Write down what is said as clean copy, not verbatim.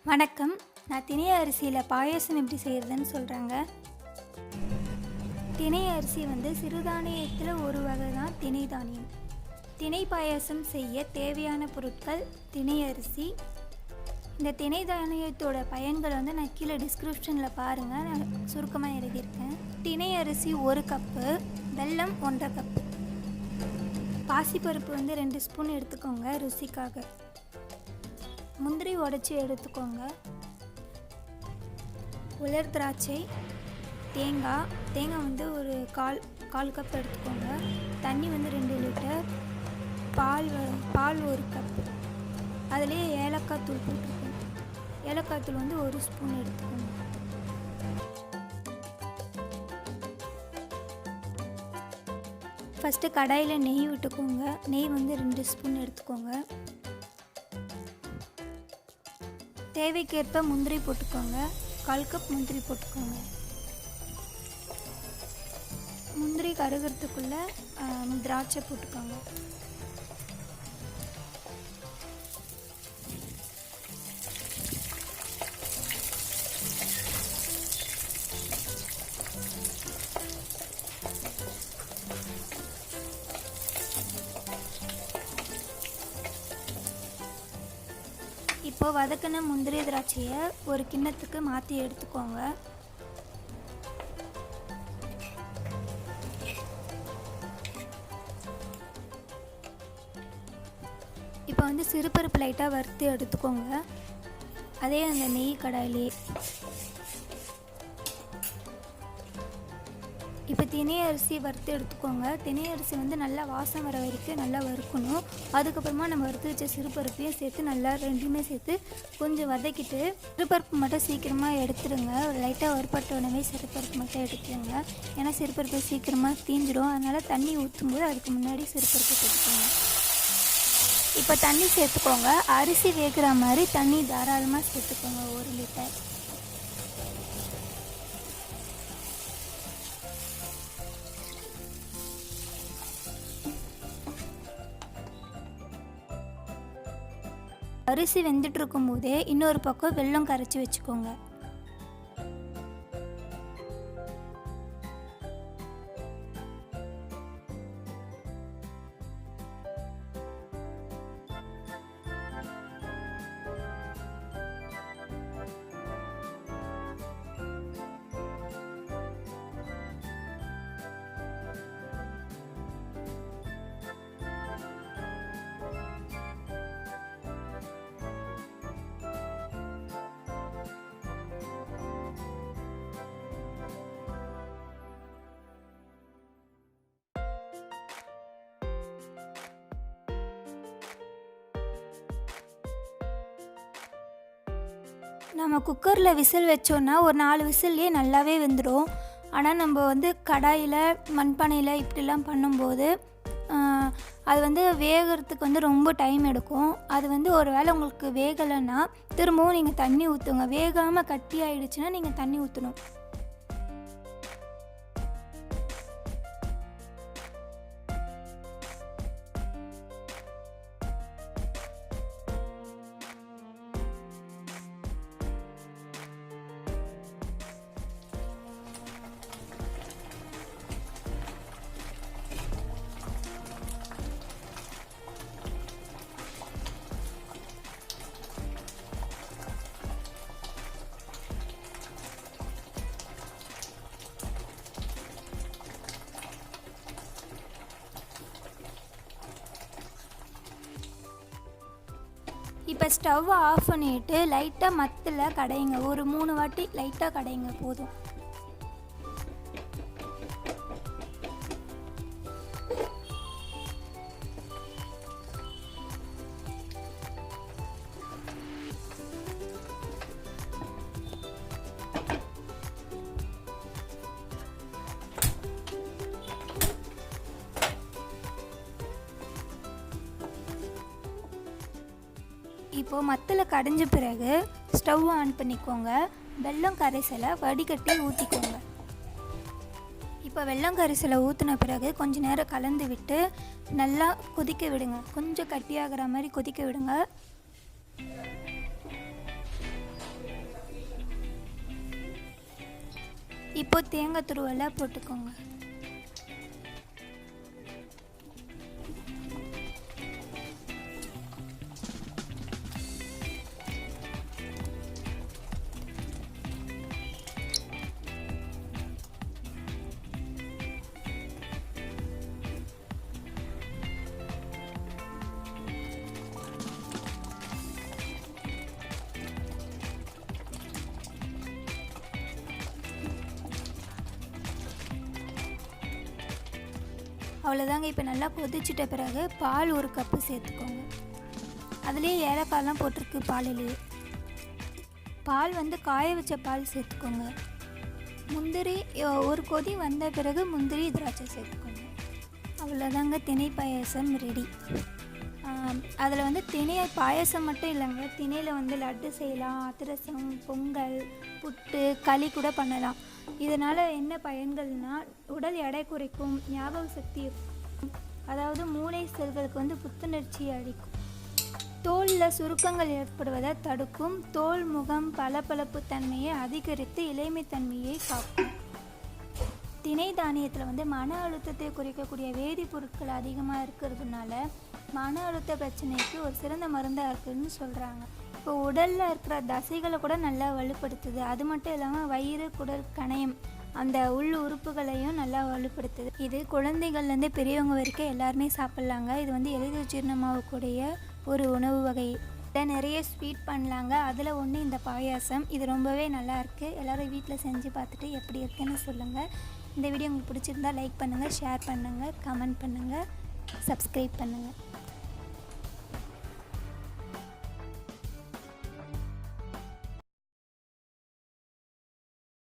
வணக்கம். நான் திணை அரிசியில் பாயாசம் எப்படி செய்கிறதுன்னு சொல்கிறேங்க. திணை அரிசி சிறுதானியத்தில் ஒரு வகை தான் திணை தானியம். திணை பாயாசம் செய்ய தேவையான பொருட்கள் திணை அரிசி. இந்த திணை தானியத்தோட பயன்கள் நான் கீழே டிஸ்கிரிப்ஷனில் பாருங்கள், நான் சுருக்கமாக எழுதியிருக்கேன். திணை அரிசி 1 கப்பு, வெல்லம் 1.5 கப்பு, பாசிப்பருப்பு 2 ஸ்பூன் எடுத்துக்கோங்க ருசிக்காக. முந்திரி உடைச்சி எடுத்துக்கோங்க. உலர் திராட்சை, தேங்காய் ஒரு கால் கப் எடுத்துக்கோங்க. தண்ணி 2 லிட்டர், பால் 1 கப். அதிலே ஏலக்காய் தூள் போட்டுருக்கோம். ஏலக்காய் தூள் 1 ஸ்பூன் எடுத்துக்கோங்க. ஃபஸ்ட்டு கடாயில் நெய் விட்டுக்கோங்க. நெய் 2 ஸ்பூன் எடுத்துக்கோங்க. தேவைக்கேற்ப முந்திரி போட்டுக்கோங்க. 1/4 கப் முந்திரி போட்டுக்கோங்க. முந்திரி கருகிறதுக்குள்ளே திராட்சை போட்டுக்கோங்க. இப்போ வதக்கின முந்திரி திராட்சையை ஒரு கிண்ணத்துக்கு மாற்றி எடுத்துக்கோங்க. இப்போ சிறுபருப்பு லைட்டாக வறுத்து எடுத்துக்கோங்க. அதே அந்த நெய் கடாயிலே. இப்போ திணை அரிசி வறுத்து எடுத்துக்கோங்க. திணை அரிசி நல்லா வாசம் வர வரைக்கும் நல்லா வறுக்கணும். அதுக்கப்புறமா நம்ம வறுத்து வச்ச சிறுபருப்பையும் சேர்த்து நல்லா ரெண்டுமே சேர்த்து கொஞ்சம் வதக்கிட்டு, சிறுபருப்பு மட்டும் சீக்கிரமாக எடுத்துடுங்க. லைட்டாக வறுப்பட்ட உடனே சிறுபருப்பு மட்டும் எடுத்துடுங்க. ஏன்னா சிறுபருப்பு சீக்கிரமாக தீஞ்சிடும். அதனால் தண்ணி ஊற்றும்போது அதுக்கு முன்னாடி சிறுபருப்பு சேர்த்துக்கோங்க. இப்போ தண்ணி சேர்த்துக்கோங்க. அரிசி வேகிற மாதிரி தண்ணி தாராளமாக சேர்த்துக்கோங்க. 1 லிட்டர். அரிசி வெந்துட்டு இருக்கும்போதே இன்னொரு பக்கம் வெல்லம் கரைச்சி வச்சுக்கோங்க. நம்ம குக்கரில் விசில் வச்சோன்னா ஒரு 4 விசில்லையே நல்லாவே வெந்துடும். ஆனால் நம்ம கடாயில் மண்பானையில் இப்படிலாம் பண்ணும்போது அது வேகிறதுக்கு ரொம்ப டைம் எடுக்கும். அது ஒரு வேளை உங்களுக்கு வேகலைன்னா திரும்பவும் நீங்கள் தண்ணி ஊற்றுங்க. வேகாமல் கட்டி ஆகிடுச்சுன்னா நீங்கள் தண்ணி ஊற்றணும். இப்போ ஸ்டவ் ஆஃப் பண்ணிவிட்டு லைட்டாக மத்தில் கடையுங்க. ஒரு 3 வாட்டி லைட்டாக கடையுங்க போதும். இப்போது மத்தில் கடைஞ்ச பிறகு ஸ்டவ் ஆன் பண்ணிக்கோங்க. வெல்லம் கரைசலை வடிகட்டி ஊற்றிக்கோங்க. இப்போ வெல்லம் கரைசலை ஊற்றின பிறகு கொஞ்சம் நேரம் கலந்து விட்டு நல்லா கொதிக்க விடுங்க. கொஞ்சம் கட்டியாகிற மாதிரி கொதிக்க விடுங்க. இப்போ தேங்காய் துருவலை போட்டுக்கோங்க. அவ்வளோதாங்க. இப்போ நல்லா கொதிச்சிட்ட பிறகு பால் 1 கப்பு சேர்த்துக்கோங்க. அதுலேயே ஏலக்காயெலாம் போட்டிருக்கு பாலிலேயே. பால் வந்து காய வச்ச பால் சேர்த்துக்கோங்க. முந்திரி ஒரு கொதி வந்த பிறகு முந்திரி திராட்சை சேர்த்துக்கோங்க. அவ்வளோதாங்க, திணை பாயாசம் ரெடி. அதில் வந்து திணை பாயாசம் மட்டும் இல்லைங்க, திணையில் வந்து லட்டு செய்யலாம், அதிரசம், பொங்கல், புட்டு, களி கூட பண்ணலாம். இதனால் என்ன பயன்கள்னால் உடல் எடை குறைக்கும், ஞாபக சக்தி, அதாவது மூளை செல்களுக்கு வந்து புத்துணர்ச்சி அளிக்கும், தோலில் சுருக்கங்கள் ஏற்படுவதை தடுக்கும், தோல் முகம் பளபளப்பு தன்மையை அதிகரித்து இளமைத்தன்மையை காக்கும். திணை தானியத்தில் வந்து மன அழுத்தத்தை குறைக்கக்கூடிய வேதிப்பொருட்கள் அதிகமாக இருக்கிறதுனால மன அழுத்த பிரச்சனைக்கு ஒரு சிறந்த மருந்தாக இருக்குதுன்னு சொல்கிறாங்க. இப்போ உடலில் இருக்கிற தசைகளை கூட நல்லா வலுப்படுத்துது. அது மட்டும் இல்லாமல் வயிறு, குடல், கணையம் அந்த உள் உறுப்புகளையும் நல்லா வலுப்படுத்துது. இது குழந்தைகள்லேருந்து பெரியவங்க வரைக்கும் எல்லாருமே சாப்பிட்லாங்க. இது வந்து எளிதில் ஜீரணமாகக்கூடிய ஒரு உணவு வகை. இதை நிறைய ஸ்வீட் பண்ணலாங்க. அதில் ஒன்று இந்த பாயாசம். இது ரொம்பவே நல்லாயிருக்கு. எல்லோரும் வீட்டில் செஞ்சு பார்த்துட்டு எப்படி இருக்குன்னு சொல்லுங்கள். இந்த வீடியோ உங்களுக்கு பிடிச்சிருந்தா லைக் பண்ணுங்கள், ஷேர் பண்ணுங்கள், கமெண்ட் பண்ணுங்கள், சப்ஸ்கிரைப் பண்ணுங்கள்.